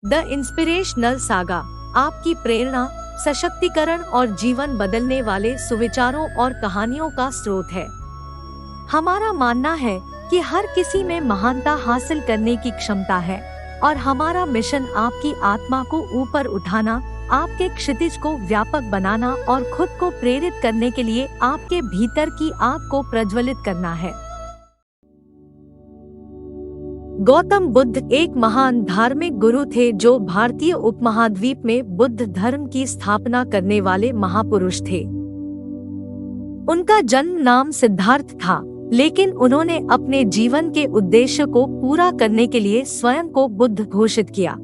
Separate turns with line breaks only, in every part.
The inspirational saga आपकी प्रेरणा, सशक्तिकरण और जीवन बदलने वाले सुविचारों और कहानियों का स्रोत है। हमारा मानना है कि हर किसी में महानता हासिल करने की क्षमता है और हमारा मिशन आपकी आत्मा को ऊपर उठाना, आपके क्षितिज को व्यापक बनाना और खुद को प्रेरित करने के लिए आपके भीतर की आग को प्रज्वलित करना है। गौतम बुद्ध एक महान धार्मिक गुरु थे जो भारतीय उपमहाद्वीप में बुद्ध धर्म की स्थापना करने वाले महापुरुष थे। उनका जन्म नाम सिद्धार्थ था, लेकिन उन्होंने अपने जीवन के उद्देश्य को पूरा करने के लिए स्वयं को बुद्ध घोषित किया।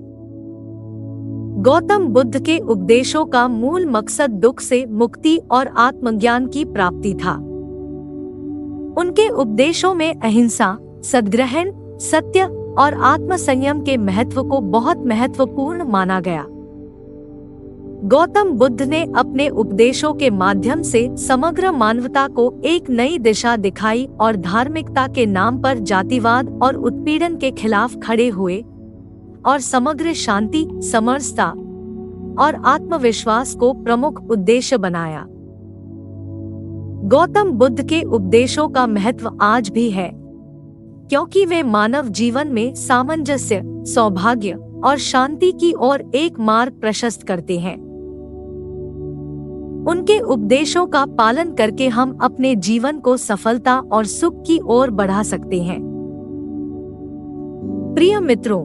गौतम बुद्ध के उपदेशों का मूल मकसद दुख से मुक्ति और आत्मज्ञान की प्राप्ति था। उनके उपदेशों में अहिंसा, सद्ग्रहण, सत्य और आत्मसंयम के महत्व को बहुत महत्वपूर्ण माना गया। गौतम बुद्ध ने अपने उपदेशों के माध्यम से समग्र मानवता को एक नई दिशा दिखाई और धार्मिकता के नाम पर जातिवाद और उत्पीड़न के खिलाफ खड़े हुए और समग्र शांति, समरसता और आत्मविश्वास को प्रमुख उद्देश्य बनाया। गौतम बुद्ध के उपदेशों का महत्व आज भी है, क्योंकि वे मानव जीवन में सामंजस्य, सौभाग्य और शांति की ओर एक मार्ग प्रशस्त करते हैं। उनके उपदेशों का पालन करके हम अपने जीवन को सफलता और सुख की ओर बढ़ा सकते हैं। प्रिय मित्रों,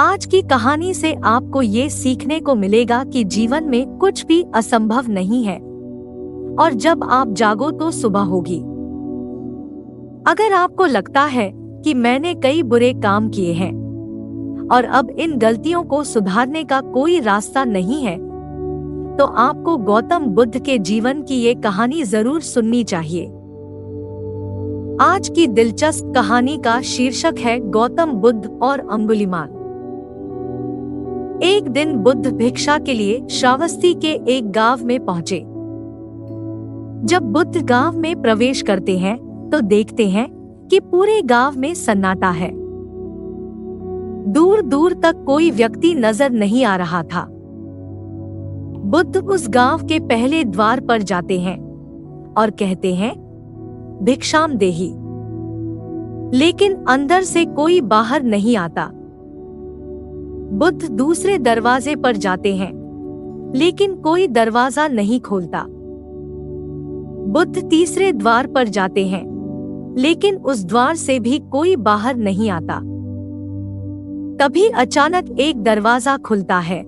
आज की कहानी से आपको ये सीखने को मिलेगा कि जीवन में कुछ भी असंभव नहीं है और जब आप जागो तो सुबह होगी। अगर आपको लगता है कि मैंने कई बुरे काम किए हैं और अब इन गलतियों को सुधारने का कोई रास्ता नहीं है, तो आपको गौतम बुद्ध के जीवन की ये कहानी जरूर सुननी चाहिए। आज की दिलचस्प कहानी का शीर्षक है गौतम बुद्ध और अंगुलीमाल। एक दिन बुद्ध भिक्षा के लिए श्रावस्ती के एक गांव में पहुंचे। जब बुद्ध गांव में प्रवेश करते हैं तो देखते हैं कि पूरे गांव में सन्नाटा है। दूर दूर तक कोई व्यक्ति नजर नहीं आ रहा था। बुद्ध उस गांव के पहले द्वार पर जाते हैं और कहते हैं, भिक्षाम देहि। लेकिन अंदर से कोई बाहर नहीं आता। बुद्ध दूसरे दरवाजे पर जाते हैं, लेकिन कोई दरवाजा नहीं खोलता। बुद्ध तीसरे द्वार पर जाते हैं, लेकिन उस द्वार से भी कोई बाहर नहीं आता। तभी अचानक एक दरवाजा खुलता है,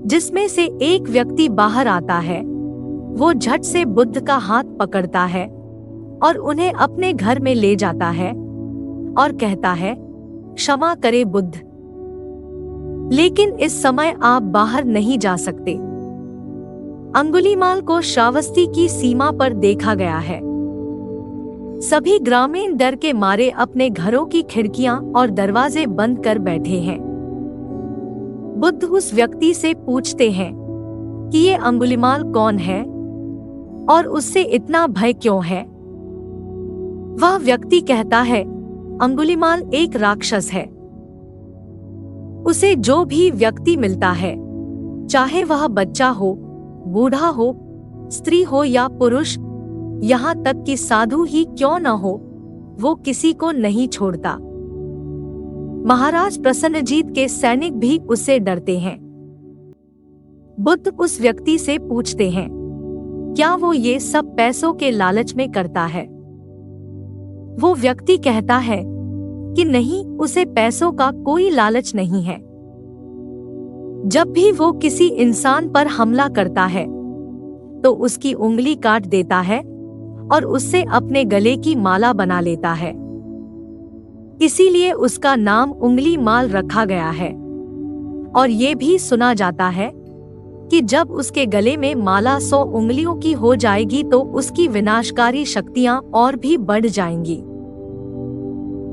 जिसमें से एक व्यक्ति बाहर आता है। वो झट से बुद्ध का हाथ पकड़ता है और उन्हें अपने घर में ले जाता है और कहता है, क्षमा करे बुद्ध, लेकिन इस समय आप बाहर नहीं जा सकते। अंगुलीमाल को श्रावस्ती की सीमा पर देखा गया है। सभी ग्रामीण डर के मारे अपने घरों की खिड़कियां और दरवाजे बंद कर बैठे हैं। बुद्ध उस व्यक्ति से पूछते हैं कि ये अंगुलीमाल कौन है और उससे इतना भय क्यों है। वह व्यक्ति कहता है, अंगुलीमाल एक राक्षस है। उसे जो भी व्यक्ति मिलता है, चाहे वह बच्चा हो, बूढ़ा हो, स्त्री हो या पुरुष, यहाँ तक कि साधु ही क्यों न हो, वो किसी को नहीं छोड़ता। महाराज प्रसन्नजीत के सैनिक भी उससे डरते हैं। बुद्ध उस व्यक्ति से पूछते हैं, क्या वो ये सब पैसों के लालच में करता है। वो व्यक्ति कहता है कि नहीं, उसे पैसों का कोई लालच नहीं है। जब भी वो किसी इंसान पर हमला करता है तो उसकी उंगली काट देता है और उससे अपने गले की माला बना लेता है। इसीलिए उसका नाम उंगली माल रखा गया है। और ये भी सुना जाता है कि जब उसके गले में माला 100 उंगलियों की हो जाएगी तो उसकी विनाशकारी शक्तियां और भी बढ़ जाएंगी।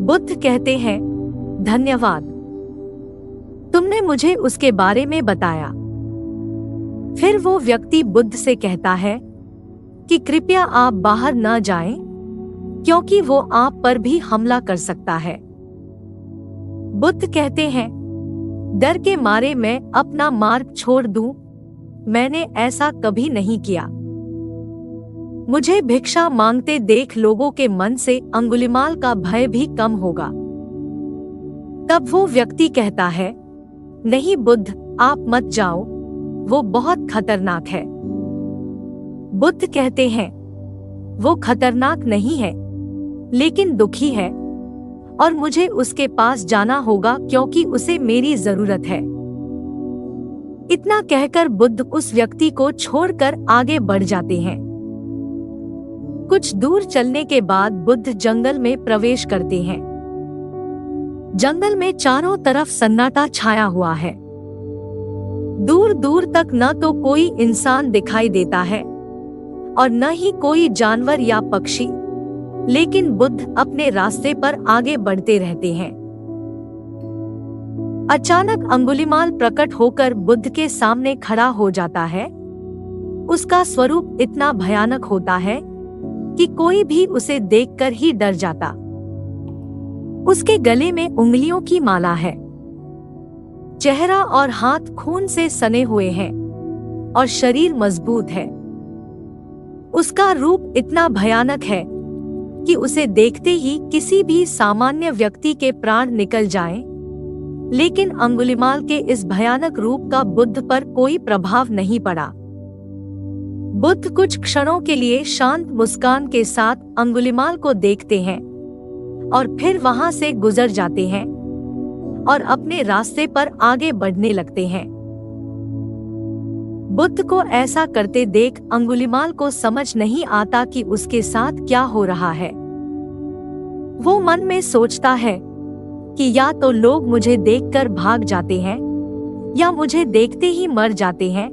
बुद्ध कहते हैं, धन्यवाद, तुमने मुझे उसके बारे में बताया। फिर वो व्यक्ति बुद्ध से कहता है कि कृपया आप बाहर न जाएं, क्योंकि वो आप पर भी हमला कर सकता है। बुद्ध कहते हैं, डर के मारे मैं अपना मार्ग छोड़ दूं, मैंने ऐसा कभी नहीं किया। मुझे भिक्षा मांगते देख लोगों के मन से अंगुलिमाल का भय भी कम होगा। तब वो व्यक्ति कहता है, नहीं बुद्ध, आप मत जाओ, वो बहुत खतरनाक है। बुद्ध कहते हैं, वो खतरनाक नहीं है, लेकिन दुखी है और मुझे उसके पास जाना होगा क्योंकि उसे मेरी जरूरत है। इतना कहकर बुद्ध उस व्यक्ति को छोड़कर आगे बढ़ जाते हैं। कुछ दूर चलने के बाद बुद्ध जंगल में प्रवेश करते हैं। जंगल में चारों तरफ सन्नाटा छाया हुआ है। दूर दूर तक न तो कोई इंसान दिखाई देता है और न ही कोई जानवर या पक्षी, लेकिन बुद्ध अपने रास्ते पर आगे बढ़ते रहते हैं। अचानक अंगुलिमाल प्रकट होकर बुद्ध के सामने खड़ा हो जाता है। उसका स्वरूप इतना भयानक होता है कि कोई भी उसे देखकर ही डर जाता। उसके गले में उंगलियों की माला है। चेहरा और हाथ खून से सने हुए हैं और शरीर मजबूत है। उसका रूप इतना भयानक है कि उसे देखते ही किसी भी सामान्य व्यक्ति के प्राण निकल जाएं, लेकिन अंगुलिमाल के इस भयानक रूप का बुद्ध पर कोई प्रभाव नहीं पड़ा। बुद्ध कुछ क्षणों के लिए शांत मुस्कान के साथ अंगुलिमाल को देखते हैं और फिर वहां से गुजर जाते हैं और अपने रास्ते पर आगे बढ़ने लगते हैं। बुद्ध को ऐसा करते देख अंगुलिमाल को समझ नहीं आता कि उसके साथ क्या हो रहा है। वो मन में सोचता है कि या तो लोग मुझे देखकर भाग जाते हैं या मुझे देखते ही मर जाते हैं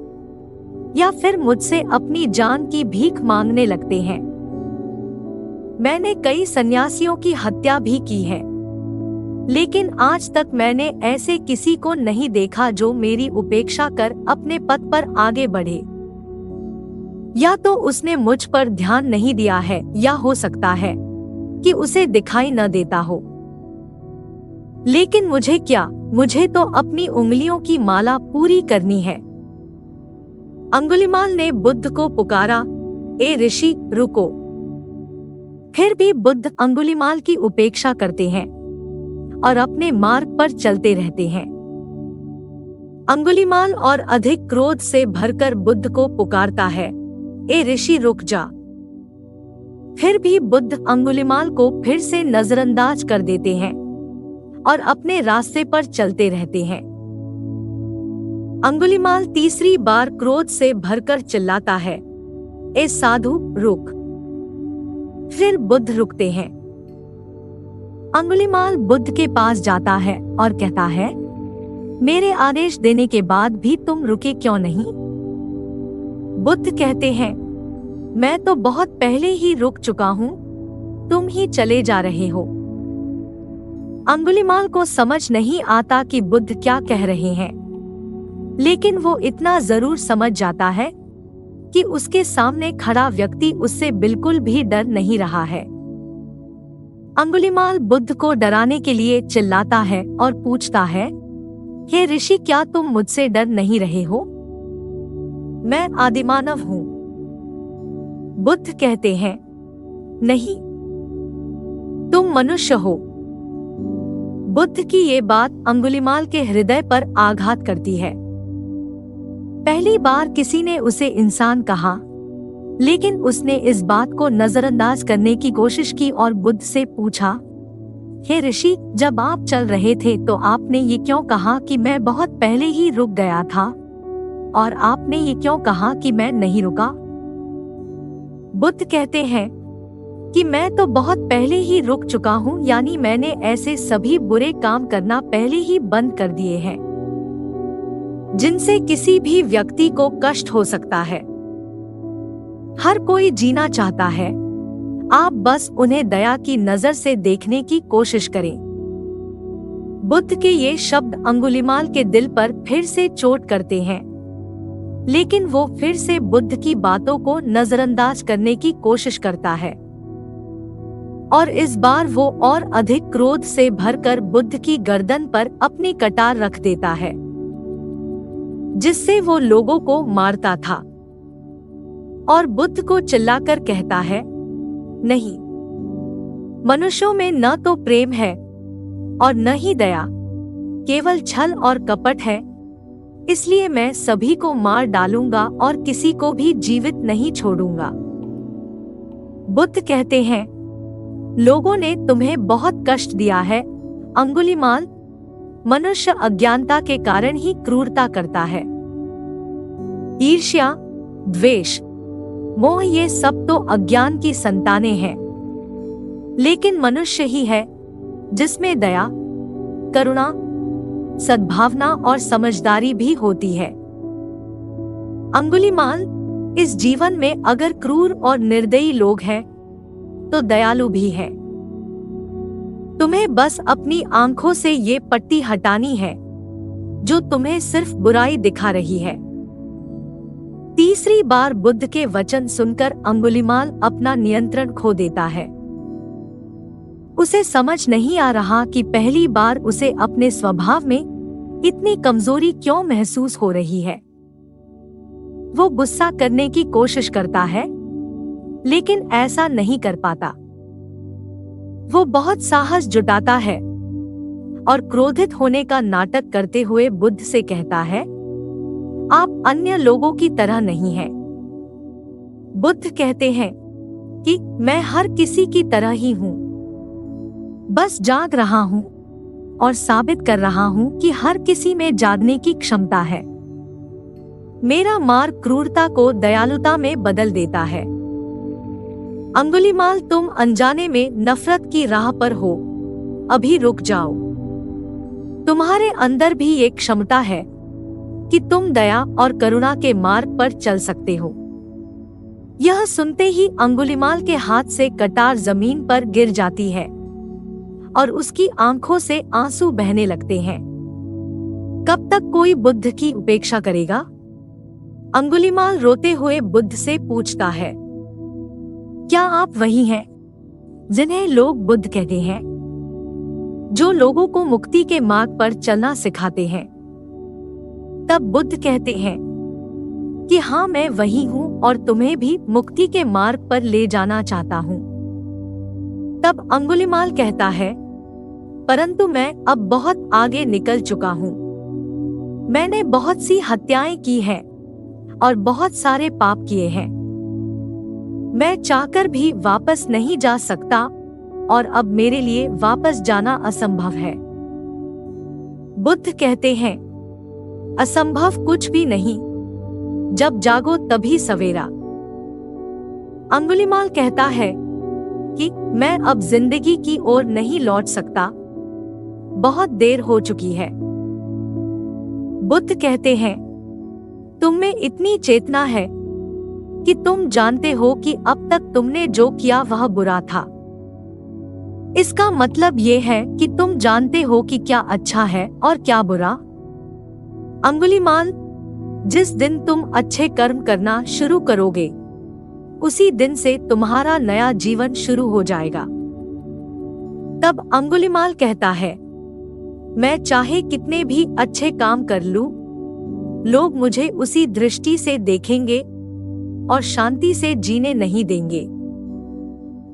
या फिर मुझसे अपनी जान की भीख मांगने लगते हैं। मैंने कई सन्यासियों की हत्या भी की है, लेकिन आज तक मैंने ऐसे किसी को नहीं देखा जो मेरी उपेक्षा कर अपने पथ पर आगे बढ़े। या तो उसने मुझ पर ध्यान नहीं दिया है या हो सकता है कि उसे दिखाई न देता हो। लेकिन मुझे क्या, मुझे तो अपनी उंगलियों की माला पूरी करनी है। अंगुलिमाल ने बुद्ध को पुकारा, ए ऋषि रुको। फिर भी बुद्ध अंगुलिमाल की उपेक्षा करते हैं और अपने मार्ग पर चलते रहते हैं। अंगुलिमाल और अधिक क्रोध से भरकर बुद्ध को पुकारता है, ए ऋषि रुक जा। फिर भी बुद्ध अंगुलिमाल को फिर से नजरअंदाज कर देते हैं और अपने रास्ते पर चलते रहते हैं। अंगुलिमाल तीसरी बार क्रोध से भरकर चिल्लाता है, ए साधु रुक। फिर बुद्ध रुकते हैं। अंगुलिमाल बुद्ध के पास जाता है और कहता है, मेरे आदेश देने के बाद भी तुम रुके क्यों नहीं? बुद्ध कहते हैं, मैं तो बहुत पहले ही रुक चुका हूँ, तुम ही चले जा रहे हो। अंगुलिमाल को समझ नहीं आता कि बुद्ध क्या कह रहे हैं, लेकिन वो इतना जरूर समझ जाता है कि उसके सामने खड़ा व्यक्ति उससे बिल्कुल भी डर नहीं रहा है। अंगुलिमाल बुद्ध को डराने के लिए चिल्लाता है और पूछता है, हे ऋषि, क्या तुम मुझसे डर नहीं रहे हो? मैं आदिमानव हूँ। बुद्ध कहते हैं, नहीं, तुम मनुष्य हो। बुद्ध की ये बात अंगुलिमाल के हृदय पर आघात करती है। पहली बार किसी ने उसे इंसान कहा, लेकिन उसने इस बात को नजरअंदाज करने की कोशिश की और बुद्ध से पूछा, हे ऋषि, जब आप चल रहे थे तो आपने ये क्यों कहा कि मैं बहुत पहले ही रुक गया था, और आपने ये क्यों कहा कि मैं नहीं रुका? बुद्ध कहते हैं कि मैं तो बहुत पहले ही रुक चुका हूँ, यानी मैंने ऐसे सभी बुरे काम करना पहले ही बंद कर दिए हैं जिनसे किसी भी व्यक्ति को कष्ट हो सकता है। हर कोई जीना चाहता है, आप बस उन्हें दया की नजर से देखने की कोशिश करें। बुद्ध के ये शब्द अंगुलिमाल के दिल पर फिर से चोट करते हैं, लेकिन वो फिर से बुद्ध की बातों को नजरअंदाज करने की कोशिश करता है। और इस बार वो और अधिक क्रोध से भरकर बुद्ध की गर्दन पर अपनी कटार रख देता है, जिससे वो लोगों को मारता था, और बुद्ध को चिल्लाकर कहता है, नहीं, मनुष्यों में न तो प्रेम है और न ही दया, केवल छल और कपट है। इसलिए मैं सभी को मार डालूंगा और किसी को भी जीवित नहीं छोड़ूंगा। बुद्ध कहते हैं, लोगों ने तुम्हें बहुत कष्ट दिया है अंगुलीमाल। मनुष्य अज्ञानता के कारण ही क्रूरता करता है। ईर्ष्या, द्वेष, मोह, ये सब तो अज्ञान की संतानें हैं। लेकिन मनुष्य ही है जिसमें दया, करुणा, सद्भावना और समझदारी भी होती है। अंगुलीमाल, इस जीवन में अगर क्रूर और निर्दयी लोग हैं, तो दयालु भी हैं। तुम्हें बस अपनी आंखों से ये पट्टी हटानी है जो तुम्हें सिर्फ बुराई दिखा रही है। तीसरी बार बुद्ध के वचन सुनकर अंगुलीमाल अपना नियंत्रण खो देता है। उसे समझ नहीं आ रहा कि पहली बार उसे अपने स्वभाव में इतनी कमजोरी क्यों महसूस हो रही है। वो गुस्सा करने की कोशिश करता है, लेकिन ऐसा नहीं कर पाता। वो बहुत साहस जुटाता है और क्रोधित होने का नाटक करते हुए बुद्ध से कहता है, आप अन्य लोगों की तरह नहीं हैं। बुद्ध कहते हैं कि मैं हर किसी की तरह ही हूँ, बस जाग रहा हूँ और साबित कर रहा हूँ कि हर किसी में जागने की क्षमता है। मेरा मार्ग क्रूरता को दयालुता में बदल देता है। अंगुलीमाल, तुम अनजाने में नफरत की राह पर हो, अभी रुक जाओ। तुम्हारे अंदर भी एक क्षमता है कि तुम दया और करुणा के मार्ग पर चल सकते हो। यह सुनते ही अंगुलीमाल के हाथ से कटार जमीन पर गिर जाती है और उसकी आंखों से आंसू बहने लगते हैं। कब तक कोई बुद्ध की उपेक्षा करेगा? अंगुलीमाल रोते हुए बुद्ध से पूछता है, क्या आप वही हैं जिन्हें लोग बुद्ध कहते हैं, जो लोगों को मुक्ति के मार्ग पर चलना सिखाते हैं? तब बुद्ध कहते हैं कि हाँ, मैं वही हूँ और तुम्हें भी मुक्ति के मार्ग पर ले जाना चाहता हूँ। तब अंगुलीमाल कहता है, परंतु मैं अब बहुत आगे निकल चुका हूँ। मैंने बहुत सी हत्याएं की हैं और बहुत सारे पाप किए हैं। मैं चाहकर भी वापस नहीं जा सकता और अब मेरे लिए वापस जाना असंभव है। बुद्ध कहते हैं, असंभव कुछ भी नहीं, जब जागो तभी सवेरा। अंगुलीमाल कहता है कि मैं अब जिंदगी की ओर नहीं लौट सकता, बहुत देर हो चुकी है। बुद्ध कहते हैं, तुम में इतनी चेतना है कि तुम जानते हो कि अब तक तुमने जो किया वह बुरा था। इसका मतलब ये है कि तुम जानते हो कि क्या अच्छा है और क्या बुरा। अंगुलीमाल, जिस दिन तुम अच्छे कर्म करना शुरू करोगे, उसी दिन से तुम्हारा नया जीवन शुरू हो जाएगा। तब अंगुलीमाल कहता है, मैं चाहे कितने भी अच्छे काम कर लूं, लोग मुझे उसी दृष्टि से देखेंगे और शांति से जीने नहीं देंगे।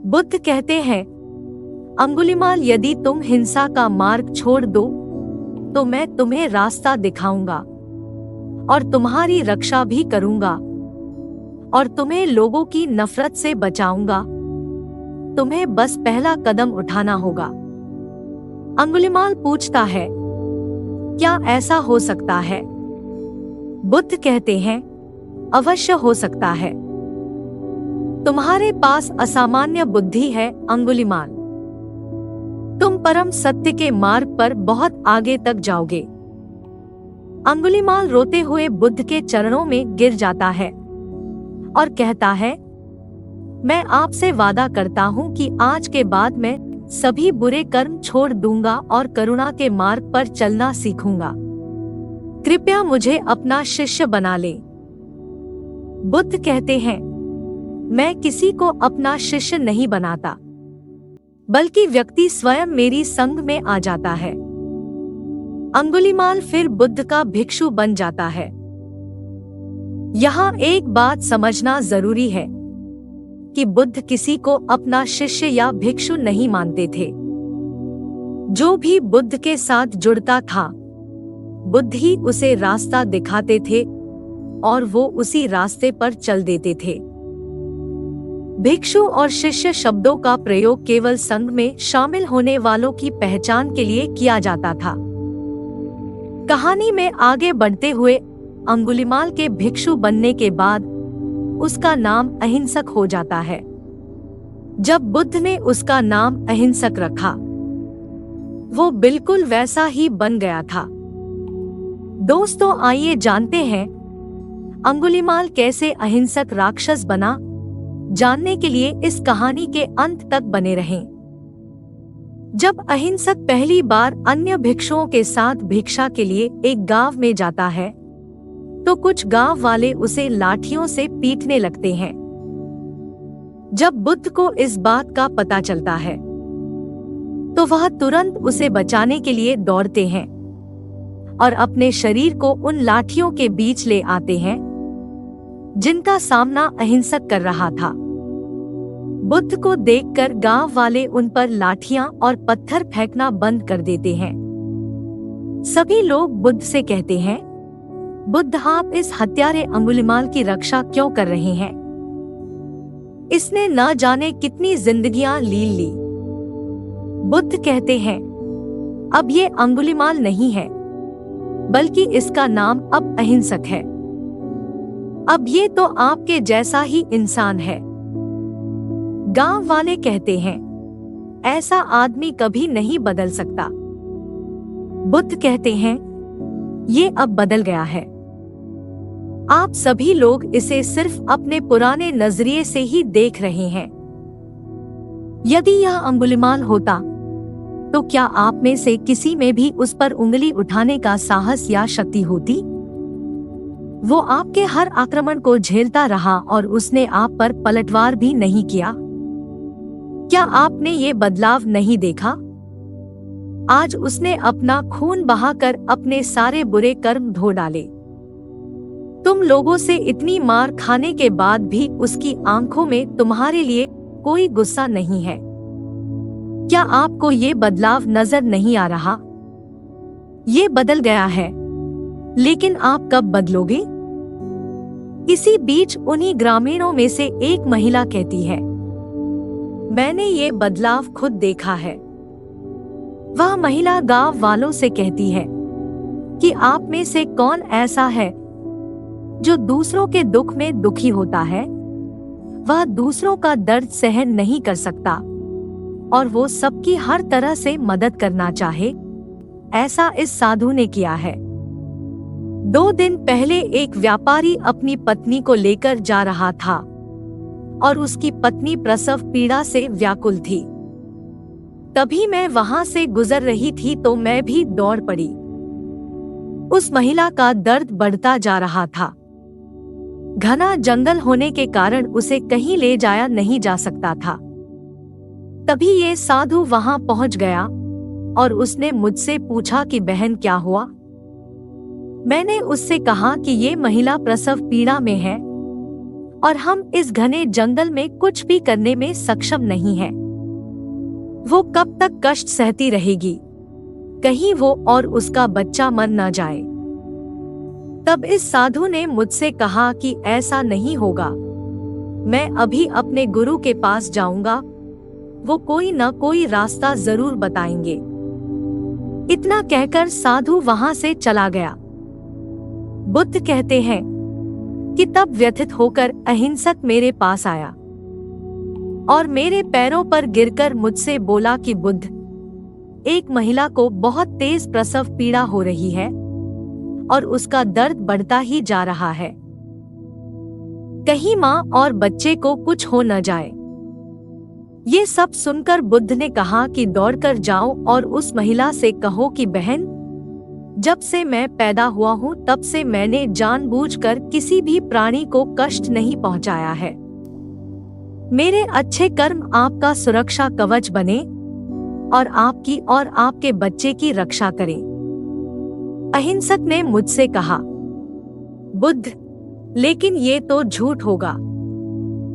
बुद्ध कहते हैं, अंगुलीमाल, यदि तुम हिंसा का मार्ग छोड़ दो तो मैं तुम्हें रास्ता दिखाऊंगा और तुम्हारी रक्षा भी करूंगा और तुम्हें लोगों की नफरत से बचाऊंगा। तुम्हें बस पहला कदम उठाना होगा। अंगुलीमाल पूछता है, क्या ऐसा हो सकता है? बुद्ध कहते हैं, अवश्य हो सकता है। तुम्हारे पास असामान्य बुद्धि है अंगुलीमाल। तुम परम सत्य के मार्ग पर बहुत आगे तक जाओगे। अंगुलीमाल रोते हुए बुद्ध के चरणों में गिर जाता है और कहता है, मैं आपसे वादा करता हूँ कि आज के बाद मैं सभी बुरे कर्म छोड़ दूंगा और करुणा के मार्ग पर चलना सीखूंगा। कृपया मुझे अपना शिष्य बना ले। बुद्ध कहते हैं, मैं किसी को अपना शिष्य नहीं बनाता। बल्कि व्यक्ति स्वयं मेरी संग में आ जाता है। अंगुलीमाल फिर बुद्ध का भिक्षु बन जाता है। यहाँ एक बात समझना जरूरी है कि बुद्ध किसी को अपना शिष्य या भिक्षु नहीं मानते थे। जो भी बुद्ध के साथ जुड़ता था, बुद्ध ही उसे रास्ता दिखाते थे और वो उसी रास्ते पर चल देते थे। भिक्षु और शिष्य शब्दों का प्रयोग केवल संघ में शामिल होने वालों की पहचान के लिए किया जाता था। कहानी में आगे बढ़ते हुए अंगुलीमाल के भिक्षु बनने के बाद उसका नाम अहिंसक हो जाता है। जब बुद्ध ने उसका नाम अहिंसक रखा, वो बिल्कुल वैसा ही बन गया था। दोस्तों, आइए जानते हैं अंगुलीमाल कैसे अहिंसक राक्षस बना। जानने के लिए इस कहानी के अंत तक बने रहें। जब अहिंसक पहली बार अन्य भिक्षुओं के साथ भिक्षा के लिए एक गांव में जाता है, तो कुछ गांव वाले उसे लाठियों से पीटने लगते हैं। जब बुद्ध को इस बात का पता चलता है, तो वह तुरंत उसे बचाने के लिए दौड़ते हैं और अपने शरीर को उन लाठियों के बीच ले आते हैं जिनका सामना अहिंसक कर रहा था। बुद्ध को देखकर गांव वाले उन पर लाठियां और पत्थर फेंकना बंद कर देते हैं। सभी लोग बुद्ध से कहते हैं, बुद्ध, आप इस हत्यारे अंगुलीमाल की रक्षा क्यों कर रहे हैं? इसने न जाने कितनी जिंदगियां ली। बुद्ध कहते हैं, अब ये अंगुलीमाल नहीं है, बल्कि इसका नाम अब अहिंसक है। अब ये तो आपके जैसा ही इंसान है। गांव वाले कहते हैं, ऐसा आदमी कभी नहीं बदल सकता। बुद्ध कहते हैं, ये अब बदल गया है। आप सभी लोग इसे सिर्फ अपने पुराने नजरिए से ही देख रहे हैं। यदि यह अंगुलीमाल होता, तो क्या आप में से किसी में भी उस पर उंगली उठाने का साहस या शक्ति होती? वो आपके हर आक्रमण को झेलता रहा और उसने आप पर पलटवार भी नहीं किया। क्या आपने ये बदलाव नहीं देखा? आज उसने अपना खून बहाकर अपने सारे बुरे कर्म धो डाले। तुम लोगों से इतनी मार खाने के बाद भी उसकी आंखों में तुम्हारे लिए कोई गुस्सा नहीं है। क्या आपको ये बदलाव नजर नहीं आ रहा? ये बदल गया है, लेकिन आप कब बदलोगे? इसी बीच उन्हीं ग्रामीणों में से एक महिला कहती है, मैंने ये बदलाव खुद देखा है। वह महिला गांव वालों से कहती है कि आप में से कौन ऐसा है जो दूसरों के दुख में दुखी होता है? वह दूसरों का दर्द सहन नहीं कर सकता और वो सबकी हर तरह से मदद करना चाहे। ऐसा इस साधु ने किया है। 2 दिन पहले एक व्यापारी अपनी पत्नी को लेकर जा रहा था और उसकी पत्नी प्रसव पीड़ा से व्याकुल थी। तभी मैं वहां से गुजर रही थी तो मैं भी दौड़ पड़ी। उस महिला का दर्द बढ़ता जा रहा था। घना जंगल होने के कारण उसे कहीं ले जाया नहीं जा सकता था। तभी ये साधु वहां पहुंच गया और उसने मुझसे पूछा कि बहन, क्या हुआ? मैंने उससे कहा कि ये महिला प्रसव पीड़ा में है और हम इस घने जंगल में कुछ भी करने में सक्षम नहीं हैं। वो कब तक कष्ट सहती रहेगी? कहीं वो और उसका बच्चा मर न जाए। तब इस साधु ने मुझसे कहा कि ऐसा नहीं होगा, मैं अभी अपने गुरु के पास जाऊंगा, वो कोई न कोई रास्ता जरूर बताएंगे। इतना कहकर साधु वहां से चला गया। बुद्ध कहते हैं कि तब व्यथित होकर अहिंसक मेरे पास आया और मेरे पैरों पर गिरकर मुझसे बोला कि बुद्ध, एक महिला को बहुत तेज प्रसव पीड़ा हो रही है और उसका दर्द बढ़ता ही जा रहा है। कहीं मां और बच्चे को कुछ हो न जाए। ये सब सुनकर बुद्ध ने कहा कि दौड़कर जाओ और उस महिला से कहो कि बहन, जब से मैं पैदा हुआ हूँ तब से मैंने जानबूझकर किसी भी प्राणी को कष्ट नहीं पहुँचाया है। मेरे अच्छे कर्म आपका सुरक्षा कवच बने और आपकी और आपके बच्चे की रक्षा करें। अहिंसक ने मुझसे कहा, बुद्ध, लेकिन ये तो झूठ होगा।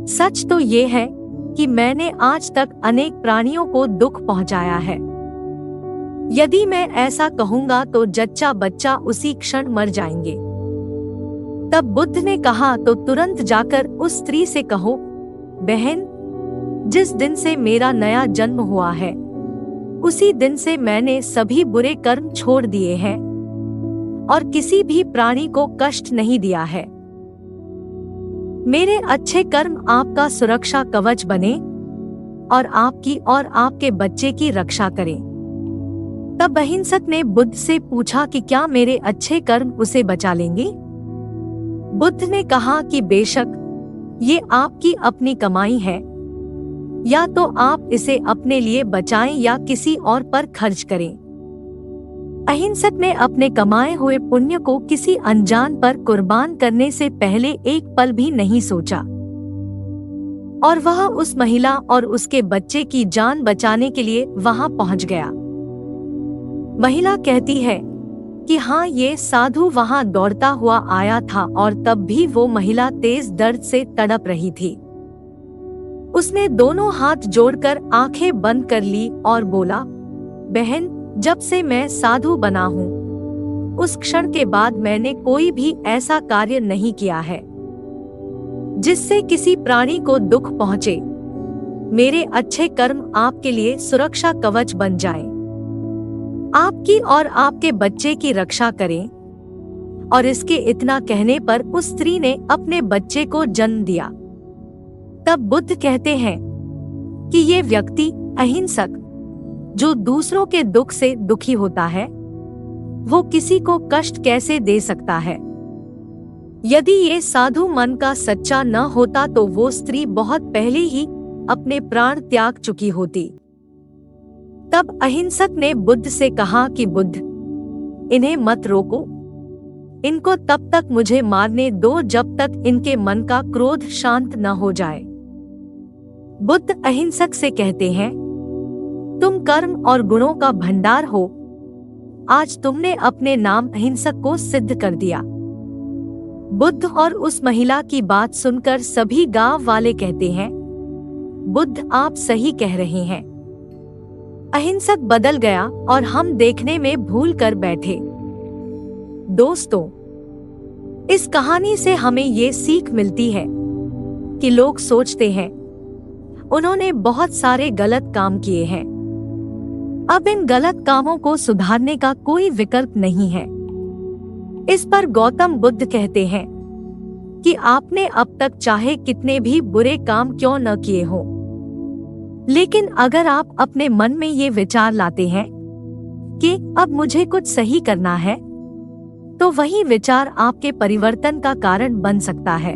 सच तो ये है कि मैंने आज तक अनेक प्राणियों को दुख पहुंचाया है। यदि मैं ऐसा कहूंगा तो जच्चा बच्चा उसी क्षण मर जाएंगे। तब बुद्ध ने कहा, तो तुरंत जाकर उस स्त्री से कहो, बहन, जिस दिन से मेरा नया जन्म हुआ है उसी दिन से मैंने सभी बुरे कर्म छोड़ दिए हैं और किसी भी प्राणी को कष्ट नहीं दिया है। मेरे अच्छे कर्म आपका सुरक्षा कवच बने और आपकी और आपके बच्चे की रक्षा करें। तब अहिंसक ने बुद्ध से पूछा कि क्या मेरे अच्छे कर्म उसे बचा लेंगे? बुद्ध ने कहा कि बेशक, ये आपकी अपनी कमाई है, या तो आप इसे अपने लिए बचाएं या किसी और पर खर्च करें। अहिंसक ने अपने कमाए हुए पुण्य को किसी अनजान पर कुर्बान करने से पहले एक पल भी नहीं सोचा और वह उस महिला और उसके बच्चे की जान बचाने के लिए वहां पहुंच गया। महिला कहती है कि हाँ, ये साधु वहां दौड़ता हुआ आया था और तब भी वो महिला तेज दर्द से तड़प रही थी। उसने दोनों हाथ जोड़कर आंखें बंद कर ली और बोला, बहन, जब से मैं साधु बना हूँ उस क्षण के बाद मैंने कोई भी ऐसा कार्य नहीं किया है जिससे किसी प्राणी को दुख पहुँचे। मेरे अच्छे कर्म आपके लिए सुरक्षा कवच बन जाएं, आपकी और आपके बच्चे की रक्षा करें। और इसके इतना कहने पर उस स्त्री ने अपने बच्चे को जन्म दिया। तब बुद्ध कहते हैं कि ये व्यक्ति अहिंसक, जो दूसरों के दुख से दुखी होता है, वो किसी को कष्ट कैसे दे सकता है? यदि ये साधु मन का सच्चा न होता तो वो स्त्री बहुत पहले ही अपने प्राण त्याग चुकी होती। तब अहिंसक ने बुद्ध से कहा कि बुद्ध, इन्हें मत रोको, इनको तब तक मुझे मारने दो जब तक इनके मन का क्रोध शांत न हो जाए। बुद्ध अहिंसक से कहते हैं, तुम कर्म और गुणों का भंडार हो। आज तुमने अपने नाम अहिंसक को सिद्ध कर दिया। बुद्ध और उस महिला की बात सुनकर सभी गांव वाले कहते हैं, बुद्ध आप सही कह रहे हैं। अहिंसक बदल गया और हम देखने में भूल कर बैठे। दोस्तों, इस कहानी से हमें ये सीख मिलती है कि लोग सोचते हैं उन्होंने बहुत सारे गलत काम किए हैं, अब इन गलत कामों को सुधारने का कोई विकल्प नहीं है। इस पर गौतम बुद्ध कहते हैं कि आपने अब तक चाहे कितने भी बुरे काम क्यों न किए हों, लेकिन अगर आप अपने मन में ये विचार लाते हैं कि अब मुझे कुछ सही करना है, तो वही विचार आपके परिवर्तन का कारण बन सकता है।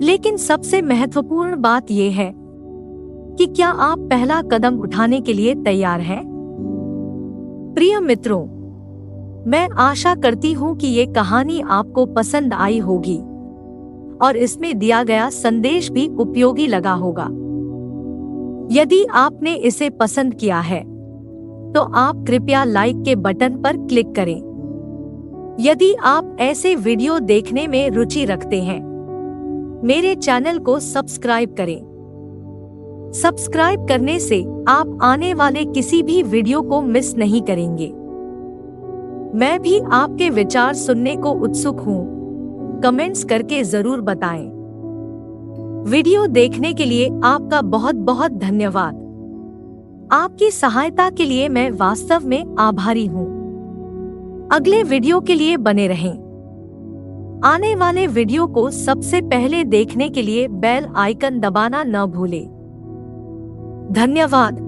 लेकिन सबसे महत्वपूर्ण बात यह है कि क्या आप पहला कदम उठाने के लिए तैयार हैं? प्रिय मित्रों, मैं आशा करती हूँ कि ये कहानी आपको पसंद आई होगी और इसमें दिया गया संदेश भी उपयोगी लगा होगा। यदि आपने इसे पसंद किया है तो आप कृपया लाइक के बटन पर क्लिक करें। यदि आप ऐसे वीडियो देखने में रुचि रखते हैं, मेरे चैनल को सब्सक्राइब करें। सब्सक्राइब करने से आप आने वाले किसी भी वीडियो को मिस नहीं करेंगे। मैं भी आपके विचार सुनने को उत्सुक हूँ। कमेंट्स करके जरूर बताएं। वीडियो देखने के लिए आपका बहुत बहुत धन्यवाद। आपकी सहायता के लिए मैं वास्तव में आभारी हूँ। अगले वीडियो के लिए बने रहें। आने वाले वीडियो को सबसे पहले देखने के लिए बेल आइकन दबाना न भूलें। धन्यवाद।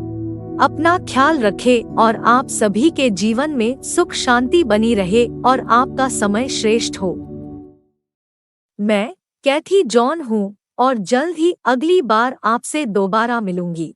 अपना ख्याल रखें और आप सभी के जीवन में सुख शांति बनी रहे और आपका समय श्रेष्ठ हो। मैं कैथी जॉन हूँ और जल्द ही अगली बार आपसे दोबारा मिलूंगी।